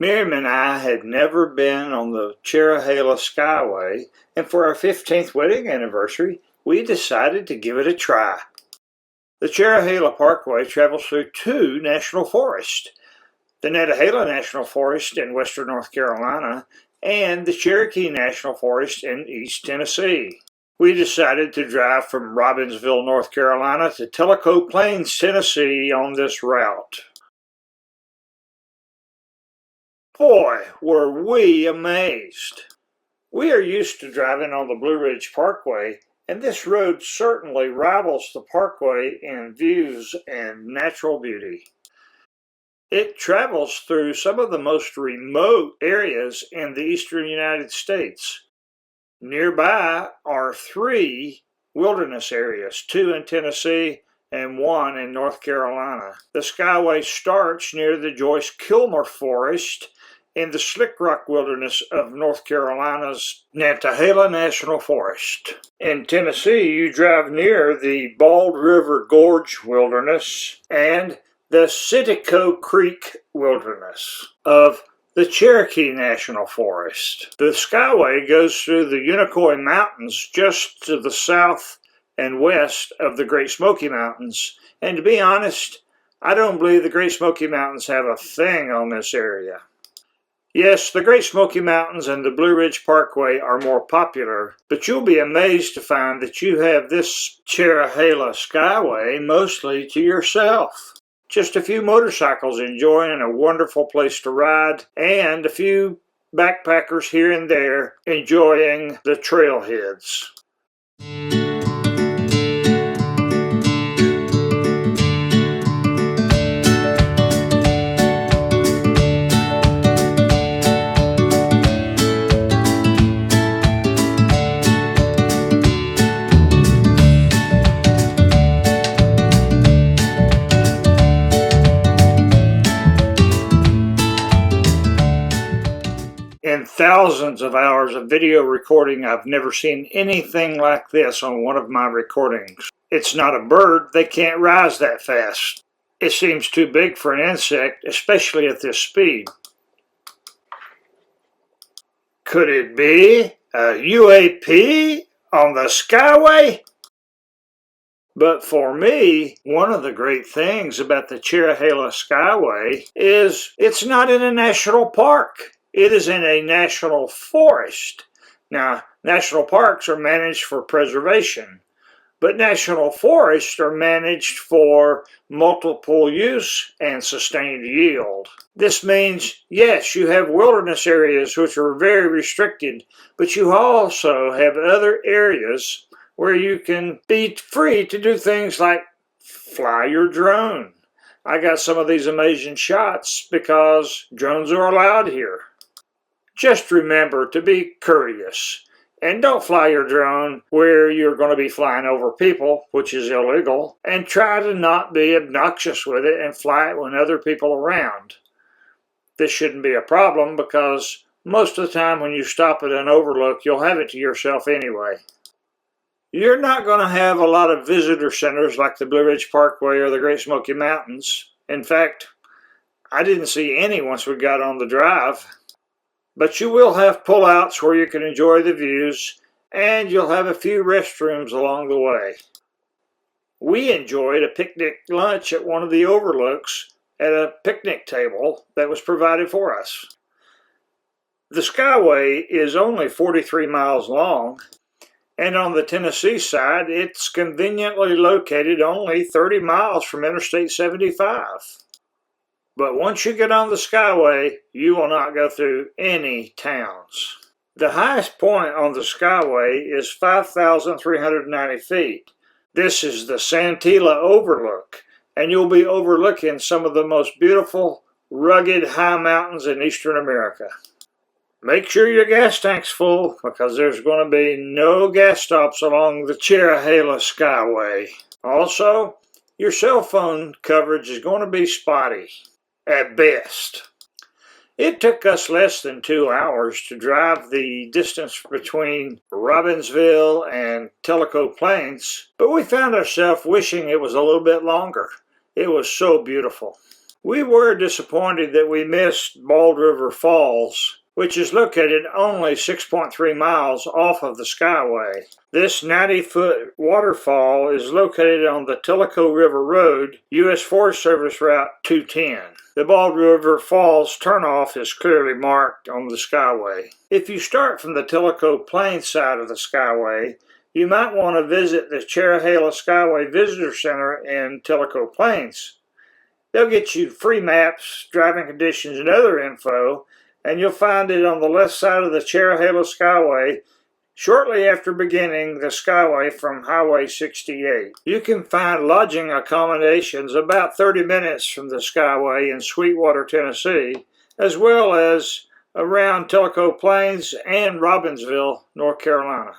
Miriam and I had never been on the Cherohala Skyway, and for our 15th wedding anniversary, we decided to give it a try. The Cherohala Parkway travels through two national forests, the Cherohala National Forest in western North Carolina and the Cherokee National Forest in East Tennessee. We decided to drive from Robbinsville, North Carolina to Tellico Plains, Tennessee on this route. Boy, were we amazed. We are used to driving on the Blue Ridge Parkway, and this road certainly rivals the parkway in views and natural beauty. It travels through some of the most remote areas in the eastern United States. Nearby are 3 wilderness areas, 2 in Tennessee and 1 in North Carolina. The Skyway starts near the Joyce-Kilmer Forest in the Slick Rock Wilderness of North Carolina's Cherohala National Forest. In Tennessee, you drive near the Bald River Gorge Wilderness and the Scenic Creek Wilderness of the Cherokee National Forest. The Skyway goes through the Unicoi Mountains just to the south and west of the Great Smoky Mountains. And to be honest, I don't believe the Great Smoky Mountains have a thing on this area. Yes, the Great Smoky Mountains and the Blue Ridge Parkway are more popular, but you'll be amazed to find that you have this Cherohala Skyway mostly to yourself. Just a few motorcycles enjoying a wonderful place to ride, and a few backpackers here and there enjoying the trailheads. In thousands of hours of video recording, I've never seen anything like this on one of my recordings. It's not a bird, they can't rise that fast. It seems too big for an insect, especially at this speed. Could it be a UAP on the Skyway? But for me, one of the great things about the Cherohala Skyway is it's not in a national park. It is in a national forest. Now, national parks are managed for preservation, but national forests are managed for multiple use and sustained yield. This means, yes, you have wilderness areas which are very restricted, but you also have other areas where you can be free to do things like fly your drone. I got some of these amazing shots because drones are allowed here. Just remember to be courteous and don't fly your drone where you're going to be flying over people, which is illegal, and try to not be obnoxious with it and fly it when other people are around. This shouldn't be a problem because most of the time when you stop at an overlook, you'll have it to yourself anyway. You're not going to have a lot of visitor centers like the Blue Ridge Parkway or the Great Smoky Mountains. In fact, I didn't see any once we got on the drive. But you will have pullouts where you can enjoy the views, and you'll have a few restrooms along the way. We enjoyed a picnic lunch at one of the overlooks at a picnic table that was provided for us. The Skyway is only 43 miles long, and on the Tennessee side, it's conveniently located only 30 miles from Interstate 75. But once you get on the Skyway, you will not go through any towns. The highest point on the Skyway is 5,390 feet. This is the Santila Overlook, and you'll be overlooking some of the most beautiful, rugged high mountains in eastern America. Make sure your gas tank's full because there's going to be no gas stops along the Cherohala Skyway. Also, your cell phone coverage is going to be spotty. At best. It took us less than 2 hours to drive the distance between Robbinsville and Tellico Plains, but we found ourselves wishing it was a little bit longer. It was so beautiful. We were disappointed that we missed Bald River Falls, which is located only 6.3 miles off of the Skyway. This 90-foot waterfall is located on the Tellico River Road, U.S. Forest Service Route 210. The Bald River Falls turnoff is clearly marked on the Skyway. If you start from the Tellico Plains side of the Skyway, you might want to visit the Cherohala Skyway Visitor Center in Tellico Plains. They'll get you free maps, driving conditions, and other info, and you'll find it on the left side of the Cherohala Skyway shortly after beginning the Skyway from Highway 68. You can find lodging accommodations about 30 minutes from the Skyway in Sweetwater, Tennessee, as well as around Tellico Plains and Robbinsville, North Carolina.